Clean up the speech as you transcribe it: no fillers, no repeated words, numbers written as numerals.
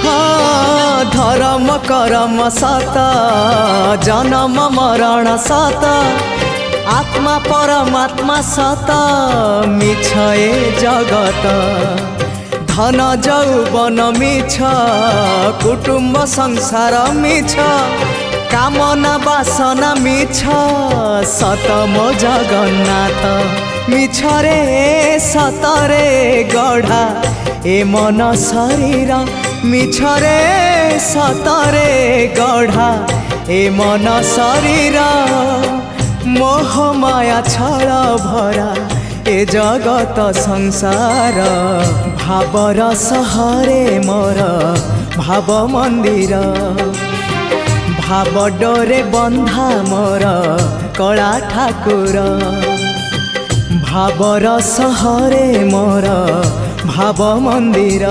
हाँ धर्म करम सत जन्म मरण सत आत्मा परमात्मा सत मिछ ए जगत धन जौवन मिछ कुटुम्ब संसार मिछ कामना बासना मिछ सत मो जगन्नाथ मिछ रे सत रे गढ़ा ए मन शरीर मिछ रे सत रे गढ़ा ए मन शरीर मोह माया छल भरा ए जगत संसार भावर सहरे मोर भाव मंदिर भाव डोरे बंधा मोर कला ठाकुर भावर सहरे मोर भाव मंदिर।